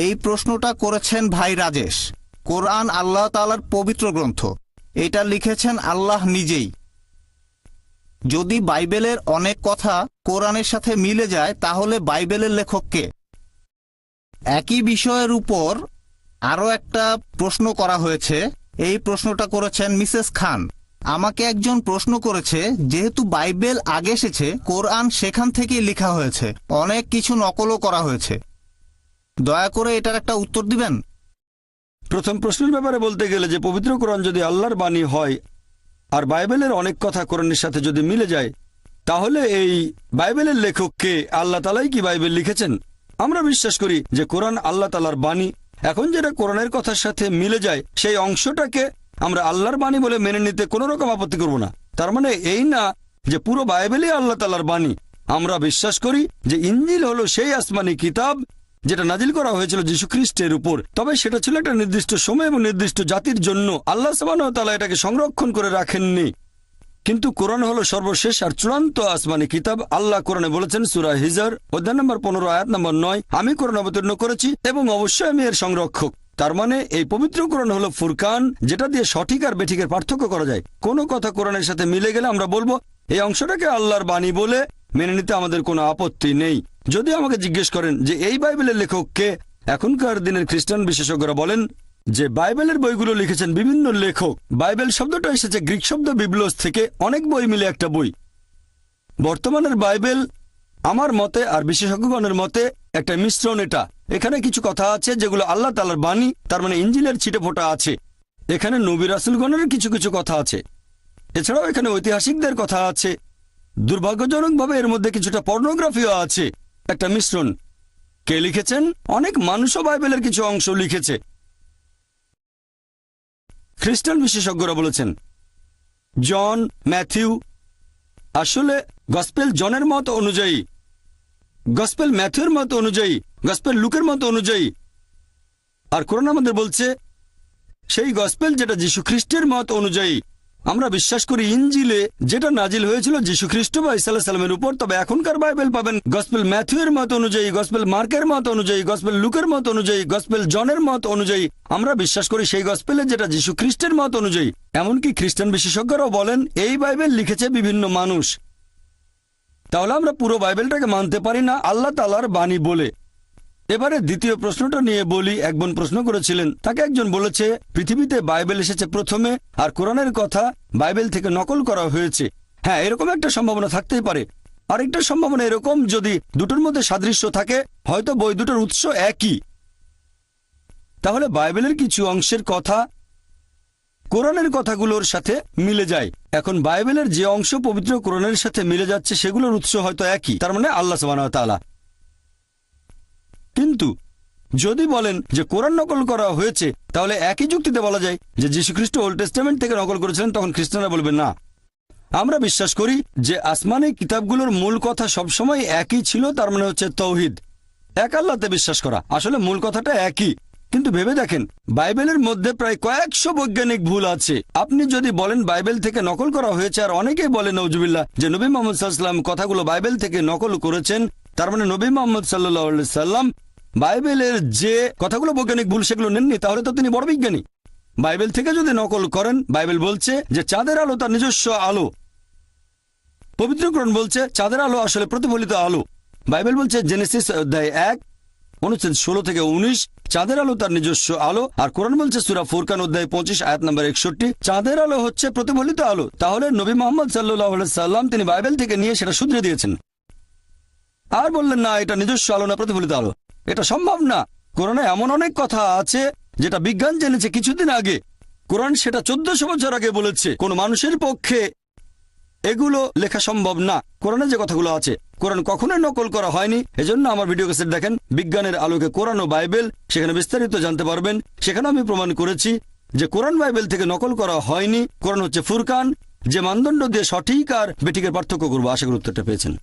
এই প্রশ্নটা করেছেন ভাই রাজেশ। কোরআন আল্লাহ তাআলার পবিত্র গ্রন্থ, এটা লিখেছেন আল্লাহ নিজেই। যদি বাইবেলের অনেক কথা কোরআনের সাথে মিলে যায় তাহলে বাইবেলের লেখক কে? একই বিষয়ের উপর আরও একটা প্রশ্ন করা হয়েছে। এই প্রশ্নটা করেছেন মিসেস খান। আমাকে একজন প্রশ্ন করেছে, যেহেতু বাইবেল আগে এসেছে, কোরআন সেখান থেকেই লেখা হয়েছে, অনেক কিছু নকলও করা হয়েছে, দয়া করে এটার একটা উত্তর দিবেন। প্রথম প্রশ্নের ব্যাপারে বলতে গেলে যে পবিত্র কোরআন যদি আল্লাহর বাণী হয় আর বাইবেলের অনেক কথা কোরআনের সাথে যদি মিলে যায়, তাহলে এই বাইবেলের লেখককে আল্লাহ তাআলাই কি বাইবেল লিখেছেন? আমরা বিশ্বাস করি যে কোরআন আল্লাহ তাআলার বাণী। এখন যেটা কোরআনের কথার সাথে মিলে যায় সেই অংশটাকে আমরা আল্লাহর বাণী বলে মেনে নিতে কোনো রকম আপত্তি করব না। তার মানে এই না যে পুরো বাইবেলই আল্লাহ তাআলার বাণী। আমরা বিশ্বাস করি যে ইনজিল হলো সেই আসমানি কিতাব যেটা নাজিল করা হয়েছিল যীশু খ্রিস্টের উপর, তবে সেটা ছিল একটা নির্দিষ্ট সময় এবং নির্দিষ্ট জাতির জন্য। আল্লাহ সুবহানাহু ওয়া তাআলা এটাকে সংরক্ষণ করে রাখেননি। কিন্তু কোরআন হলো সর্বশেষ আর চূড়ান্ত আসমানি কিতাব। আল্লাহ কোরআনে বলেছেন সূরা হিজর অধ্যায় নম্বর 15 আয়াত নম্বর 9, আমি কোরআন অবতীর্ণ করেছি এবং অবশ্যই আমি এর সংরক্ষক। তার মানে এই পবিত্র কোরআন হলো ফুরকান, যেটা দিয়ে সঠিক আর বেঠিকের পার্থক্য করা যায়। কোনো কথা কোরআনের সাথে মিলে গেলে আমরা বলবো এই অংশটাকে আল্লাহর বাণী বলে মেনে নিতে আমাদের কোনো আপত্তি নেই। যদি আমাকে জিজ্ঞেস করেন যে এই বাইবেলের লেখক কে, এখনকার দিনের খ্রিস্টান বিশেষজ্ঞরা বলেন যে বাইবেলের বইগুলো লিখেছেন বিভিন্ন লেখক। বাইবেল শব্দটা এসেছে গ্রিক শব্দ বিবলোস থেকে, অনেক বই মিলে একটা বই। বর্তমানের বাইবেল আমার মতে আর বিশেষজ্ঞগণের মতে একটা মিশ্রণ। এখানে কিছু কথা আছে যেগুলো আল্লাহ তাআলার বাণী, তার মানে ইনজিলের ছিটেফোঁটা আছে। এখানে নবী রাসূলগণের কিছু কিছু কথা আছে। এছাড়াও এখানে ঐতিহাসিকদের কথা আছে। দুর্ভাগ্যজনকভাবে এর মধ্যে কিছুটা পর্নোগ্রাফিও আছে। একটা মিশ্রণ। কে লিখেছেন? অনেক মানুষও বাইবেলের কিছু অংশ লিখেছে। খ্রিস্টান বিশেষজ্ঞরা বলেছেন জন, ম্যাথিউ। আসলে গসপেল জনের মত অনুযায়ী, গসপেল ম্যাথিউর মত অনুযায়ী, গসপেল লুকের মত অনুযায়ী, আর কোরআন আমাদের বলছে সেই গসপেল যেটা যীশু খ্রিস্টের মত অনুযায়ী। আমরা বিশ্বাস করি ইনজিলে যেটা নাজিল হয়েছিল যীশু খ্রিস্ট বা ঈসা আলাইহিস সালামের উপর, তবে এখনকার বাইবেল পাবেন গসপেল ম্যাথিউর মত অনুযায়ী, গসপেল মার্কের মত অনুযায়ী, গসপেল লুকের মত অনুযায়ী, গসপেল জনের মত অনুযায়ী। আমরা বিশ্বাস করি সেই গসপেলে যেটা যীশু খ্রিস্টের মত অনুযায়ী। এমনকি খ্রিস্টান বিশেষজ্ঞরাও বলেন এই বাইবেল লিখেছে বিভিন্ন মানুষ। তাহলে আমরা পুরো বাইবেলটাকে মানতে পারি না আল্লাহ তাআলার বাণী বলে। এবারে দ্বিতীয় প্রশ্নটা নিয়ে বলি। এক বোন প্রশ্ন করেছিলেন, তাকে একজন বলেছে পৃথিবীতে বাইবেল এসেছে প্রথমে আর কোরআনের কথা বাইবেল থেকে নকল করা হয়েছে। হ্যাঁ, এরকম একটা সম্ভাবনা থাকতেই পারে। আরেকটা সম্ভাবনা এরকম, যদি দুটোর মধ্যে সাদৃশ্য থাকে, হয়তো বই দুটোর উৎস একই, তাহলে বাইবেলের কিছু অংশের কথা কোরআনের কথাগুলোর সাথে মিলে যায়। এখন বাইবেলের যে অংশ পবিত্র কোরআনের সাথে মিলে যাচ্ছে সেগুলোর উৎস হয়তো একই, তার মানে আল্লাহ সুবহানাহু ওয়া তাআলা। কিন্তু যদি বলেন যে কোরআন নকল করা হয়েছে, তাহলে একই যুক্তিতে বলা যায় যে যীশু খ্রিস্ট ওল্ড টেস্টামেন্ট থেকে নকল করেছিলেন, তখন খ্রিস্টানরা বলবে না। আমরা বিশ্বাস করি যে আসমানি কিতাবগুলোর মূল কথা সবসময় একই ছিল, তার মানে হচ্ছে তৌহিদ, এক আল্লাহতে বিশ্বাস করা। আসলে মূল কথাটা একই, কিন্তু ভেবে দেখেন বাইবেলের মধ্যে প্রায় কয়েকশো বৈজ্ঞানিক ভুল আছে। আপনি যদি বলেন বাইবেল থেকে নকল করা হয়েছে, আর অনেকেই বলে নওজুবিল্লাহ যে নবী মুহাম্মদ সাল্লাল্লাহু আলাইহি ওয়াসাল্লাম কথাগুলো বাইবেল থেকে নকল করেছেন, তার মানে নবী মুহাম্মদ সাল্লাল্লাহু আলাইহি ওয়াসাল্লাম বাইবেলের যে কথাগুলো বৈজ্ঞানিক ভুল সেগুলো নেননি, তাহলে তো তিনি বড় বিজ্ঞানী। বাইবেল থেকে যদি নকল করেন, বাইবেল বলছে যে চাঁদের আলো তার নিজস্ব আলো। পবিত্র কোরআন বলছে চাঁদের আলো আসলে প্রতিফলিত আলো। বাইবেল বলছে জেনেসিস অধ্যায় 1 অনুচ্ছেদ 16 থেকে 19 চাঁদের আলো তার নিজস্ব আলো। আর কোরআন বলছে সূরা ফুরকান অধ্যায় 25 আয়াত নম্বর 61 চাঁদের আলো হচ্ছে প্রতিফলিত আলো। তাহলে নবী মুহাম্মদ সাল্লাল্লাহু আলাইহি সাল্লাম তিনি বাইবেল থেকে নিয়ে সেটা শুধরে দিয়েছেন, আর বললেন না এটা নিজস্ব আলো না প্রতিফলিত আলো। এটা সম্ভব না। কোরআনে এমন অনেক কথা আছে যেটা বিজ্ঞান জেনেছে কিছুদিন আগে। কোরআন সেটা 1400 বছর আগে বলেছে। কোন মানুষের পক্ষে এগুলো লেখা সম্ভব না। কোরআনে যে কথাগুলো আছে কোরআন কখনোই নকল করা হয়নি। এজন্য আমার ভিডিও ক্যাসেট দেখেন বিজ্ঞানের আলোকে কোরআন ও বাইবেল, সেখানে বিস্তারিত জানতে পারবেন। সেখানে আমি প্রমাণ করেছি যে কোরআন বাইবেল থেকে নকল করা হয়নি। কোরআন হচ্ছে ফুরকান, যে মানদণ্ড দিয়ে সঠিক আর বেঠিকের পার্থক্য করবো। আশা করি উত্তরটা পেয়েছেন।